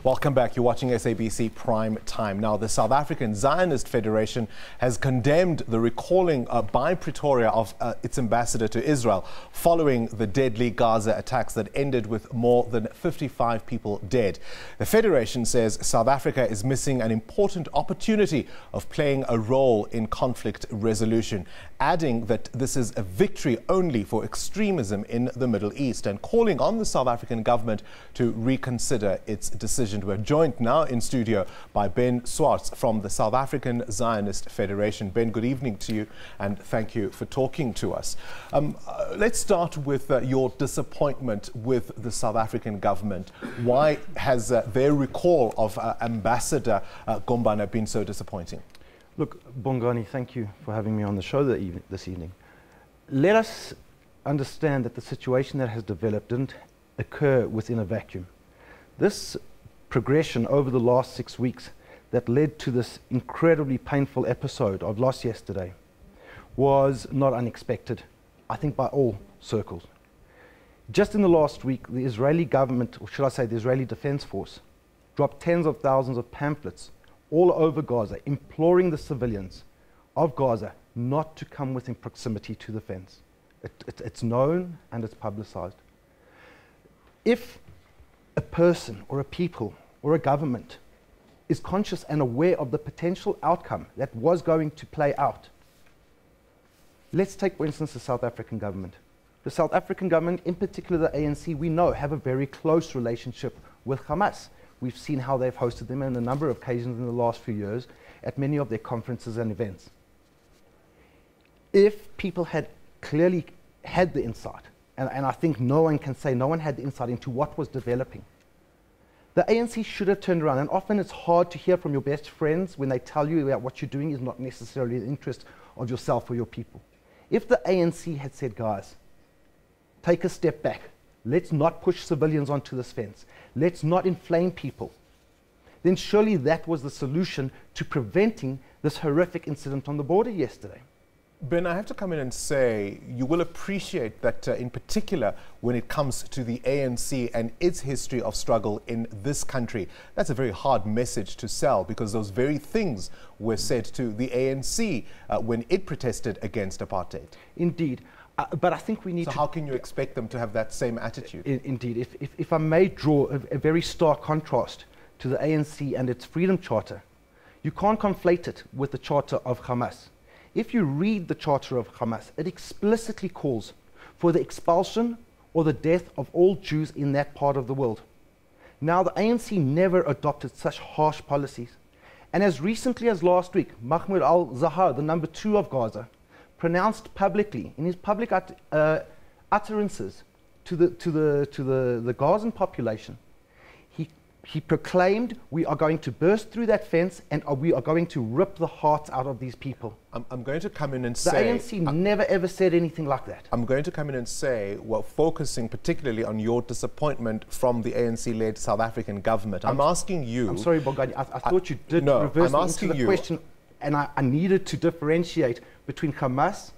Welcome back. You're watching SABC Prime Time. Now, the South African Zionist Federation has condemned the recalling by Pretoria of its ambassador to Israel following the deadly Gaza attacks that ended with more than 55 people dead. The Federation says South Africa is missing an important opportunity of playing a role in conflict resolution, adding that this is a victory only for extremism in the Middle East and calling on the South African government to reconsider its decision. We're joined now in studio by Ben Swartz from the South African Zionist Federation. Ben, good evening to you and thank you for talking to us. Let's start with your disappointment with the South African government. Why has their recall of Ambassador Gombana been so disappointing? Look, Bongani, thank you for having me on the show this evening. Let us understand that the situation that has developed didn't occur within a vacuum. This progression over the last 6 weeks that led to this incredibly painful episode of loss yesterday was not unexpected, I think, by all circles. Just in the last week, the Israeli government, or should I say the Israeli Defense Force, dropped tens of thousands of pamphlets all over Gaza, imploring the civilians of Gaza not to come within proximity to the fence. It's known and it's publicized. If a person or a people or a government is conscious and aware of the potential outcome that was going to play out, let's take, for instance, the South African government. The South African government, in particular the ANC, we know have a very close relationship with Hamas. We've seen how they've hosted them on a number of occasions in the last few years at many of their conferences and events. If people had clearly had the insight, and I think no one can say no one had the insight into what was developing, the ANC should have turned around. And often it's hard to hear from your best friends when they tell you that what you're doing is not necessarily the interest of yourself or your people. If the ANC had said, guys, take a step back, let's not push civilians onto this fence, let's not inflame people, then surely that was the solution to preventing this horrific incident on the border yesterday. Ben, I have to come in and say you will appreciate that in particular when it comes to the ANC and its history of struggle in this country, that's a very hard message to sell because those very things were said to the ANC when it protested against apartheid. Indeed. But I think we need to... So how can you expect them to have that same attitude? Indeed. If I may draw a very stark contrast to the ANC and its Freedom Charter, you can't conflate it with the Charter of Hamas. If you read the Charter of Hamas, it explicitly calls for the expulsion or the death of all Jews in that part of the world. Now, the ANC never adopted such harsh policies. And as recently as last week, Mahmoud al-Zahar, the number 2 of Gaza, pronounced publicly, in his public utterances to the Gazan population, he proclaimed, we are going to burst through that fence and we are going to rip the hearts out of these people. I'm going to come in and say... The ANC never ever said anything like that. I'm going to come in and say, well, focusing particularly on your disappointment from the ANC-led South African government. I'm asking you... I'm sorry, Bongani, I thought you did reverse me into the question, and I needed to differentiate between Hamas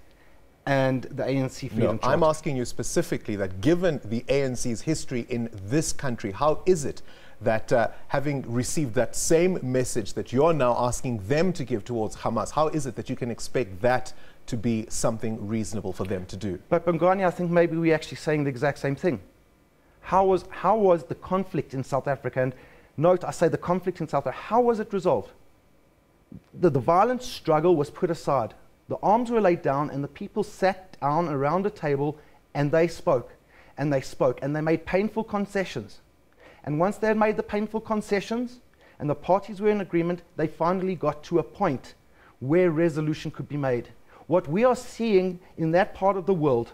and the ANC Freedom Charter. I'm asking you specifically that given the ANC's history in this country, how is it that having received that same message that you're now asking them to give towards Hamas, how is it that you can expect that to be something reasonable for them to do? But Bongani, I think maybe we're actually saying the exact same thing. How was the conflict in South Africa, and note I say the conflict in South Africa, how was it resolved? The violent struggle was put aside. The arms were laid down and the people sat down around a table and they spoke and they spoke and they made painful concessions. And once they had made the painful concessions and the parties were in agreement, they finally got to a point where resolution could be made. What we are seeing in that part of the world,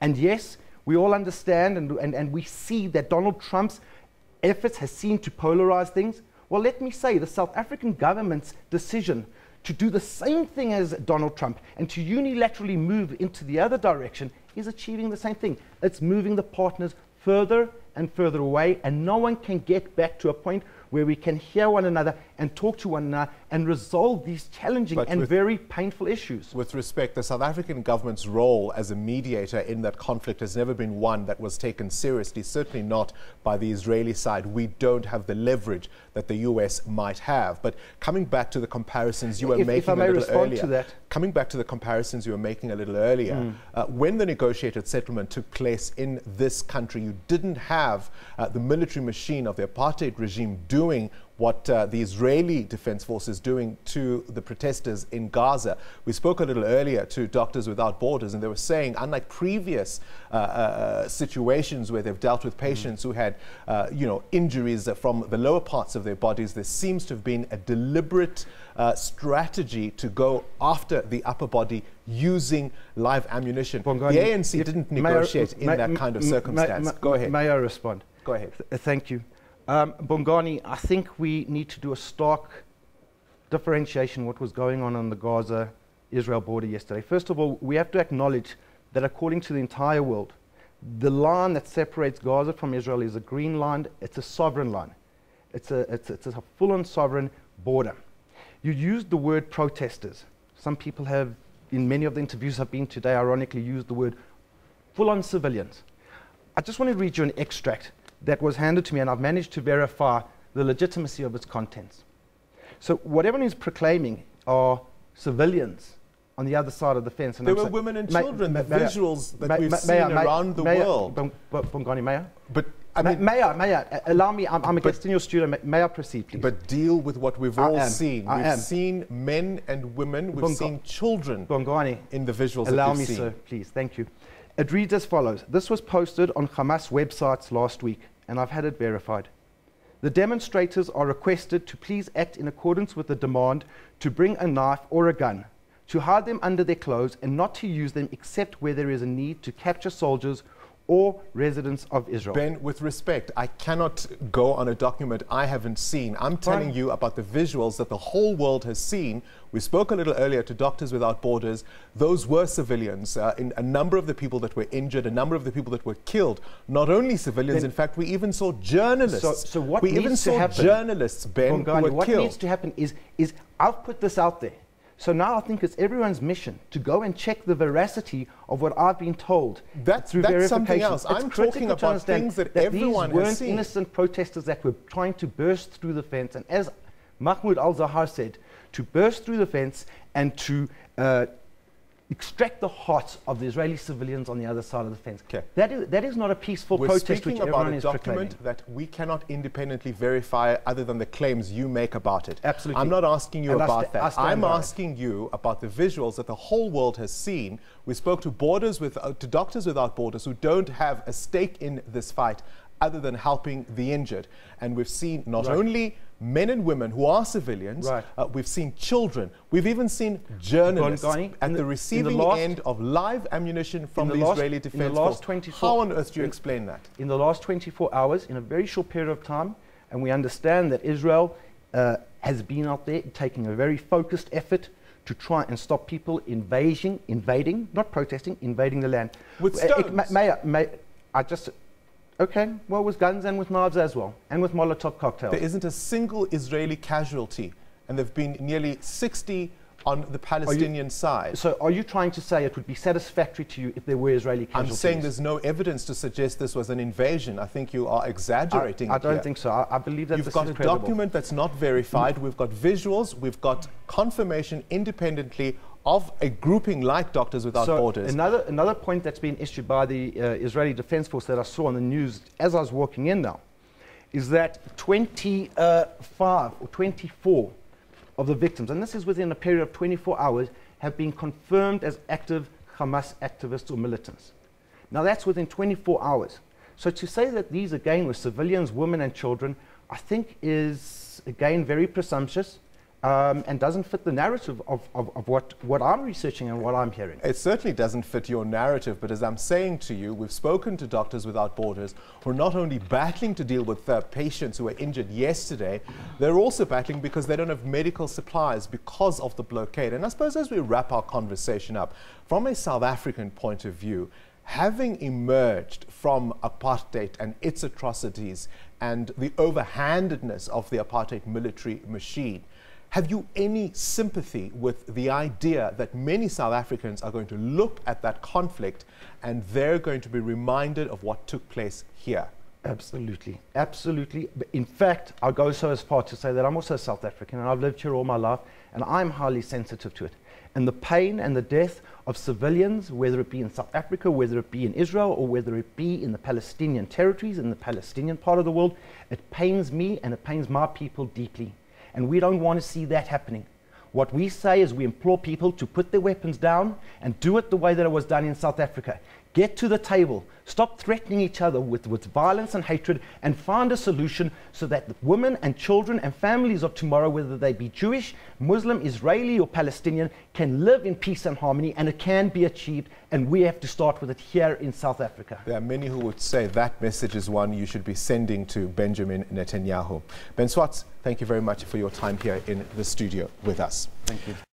and yes, we all understand and we see that Donald Trump's efforts has seemed to polarize things. Well, let me say the South African government's decision to do the same thing as Donald Trump and to unilaterally move into the other direction is achieving the same thing. It's moving the partners further and further away, and no one can get back to a point where we can hear one another and talk to one another and resolve these challenging and very painful issues. With respect, the South African government's role as a mediator in that conflict has never been one that was taken seriously, certainly not by the Israeli side. We don't have the leverage that the US might have. But coming back to the comparisons you were making a little earlier, when the negotiated settlement took place in this country, you didn't have the military machine of the apartheid regime doing what the Israeli Defense Force is doing to the protesters in Gaza. We spoke a little earlier to Doctors Without Borders, and they were saying, unlike previous situations where they've dealt with patients who had injuries from the lower parts of their bodies, there seems to have been a deliberate strategy to go after the upper body using live ammunition. Bongani, the ANC didn't negotiate in that kind of circumstance. Go ahead. May I respond? Go ahead. Thank you. Bongani, I think we need to do a stark differentiation what was going on the Gaza-Israel border yesterday. First of all, we have to acknowledge that according to the entire world, the line that separates Gaza from Israel is a green line. It's a sovereign line. It's a full-on sovereign border. You used the word protesters. Some people have, in many of the interviews I've been today, ironically used the word full-on civilians. I just want to read you an extract that was handed to me, and I've managed to verify the legitimacy of its contents. So what everyone is proclaiming are civilians on the other side of the fence. And there were women and children, the visuals that we've seen around the world. Bongani, may I? But I mean, may I? Allow me, I'm a guest in your studio. May I proceed, please? But deal with what we've all seen. We've seen men and women, we've seen children Bongani, in the visuals allow that we've me, seen. sir, please, thank you. It reads as follows. This was posted on Hamas websites last week, and I've had it verified. The demonstrators are requested to please act in accordance with the demand to bring a knife or a gun, to hide them under their clothes and not to use them except where there is a need to capture soldiers or residents of Israel. Ben, with respect, I cannot go on a document I haven't seen. I'm telling you about the visuals that the whole world has seen. We spoke a little earlier to Doctors Without Borders. Those were civilians. In a number of the people that were injured, a number of the people that were killed, not only civilians, in fact, we even saw journalists. So what we needs even to saw happen, journalists, Ben, Bongani, who were what killed. needs to happen is I've put this out there. So now I think it's everyone's mission to go and check the veracity of what I've been told through verification. Something else. I'm talking about things that everyone has seen. These weren't innocent protesters that were trying to burst through the fence. And as Mahmoud al-Zahar said, to burst through the fence and to extract the hearts of the Israeli civilians on the other side of the fence. Okay. That is not a peaceful protest which everyone is proclaiming. We're speaking about a document that we cannot independently verify other than the claims you make about it. Absolutely. I'm not asking you about that. I'm asking it. you about the visuals that the whole world has seen. We spoke to Doctors Without Borders who don't have a stake in this fight other than helping the injured. And we've seen not only men and women who are civilians, we've seen children, we've even seen journalists at the receiving end of live ammunition from the Israeli Defense Force. How on earth do you explain that? In the last 24 hours, in a very short period of time, and we understand that Israel has been out there taking a very focused effort to try and stop people invading, not protesting, invading the land. With stones? Okay, well, with guns and with knives as well, and with Molotov cocktails. There isn't a single Israeli casualty, and there have been nearly 60 on the Palestinian side. So are you trying to say it would be satisfactory to you if there were Israeli casualties? I'm saying there's no evidence to suggest this was an invasion. I think you are exaggerating. I don't think so. I believe that you've got a document that's not verified. We've got visuals. We've got confirmation independently of a grouping like Doctors Without Borders. Another point that's been issued by the Israeli Defense Force that I saw on the news as I was walking in now is that 25 or 24 of the victims, and this is within a period of 24 hours, have been confirmed as active Hamas activists or militants. Now that's within 24 hours. So to say that these again were civilians, women and children, I think is again very presumptuous. And doesn't fit the narrative of what I'm researching and what I'm hearing. It certainly doesn't fit your narrative, but as I'm saying to you, we've spoken to Doctors Without Borders who are not only battling to deal with patients who were injured yesterday, they're also battling because they don't have medical supplies because of the blockade. And I suppose as we wrap our conversation up, from a South African point of view, having emerged from apartheid and its atrocities and the overhandedness of the apartheid military machine, have you any sympathy with the idea that many South Africans are going to look at that conflict and they're going to be reminded of what took place here? Absolutely, absolutely. In fact, I'll go so as far to say that I'm also South African and I've lived here all my life and I'm highly sensitive to it. And the pain and the death of civilians, whether it be in South Africa, whether it be in Israel, or whether it be in the Palestinian territories, in the Palestinian part of the world, it pains me and it pains my people deeply. And we don't want to see that happening. What we say is we implore people to put their weapons down and do it the way that it was done in South Africa. Get to the table, stop threatening each other with violence and hatred, and find a solution so that the women and children and families of tomorrow, whether they be Jewish, Muslim, Israeli or Palestinian, can live in peace and harmony, and it can be achieved, and we have to start with it here in South Africa. There are many who would say that message is one you should be sending to Benjamin Netanyahu. Ben Swartz, thank you very much for your time here in the studio with us. Thank you.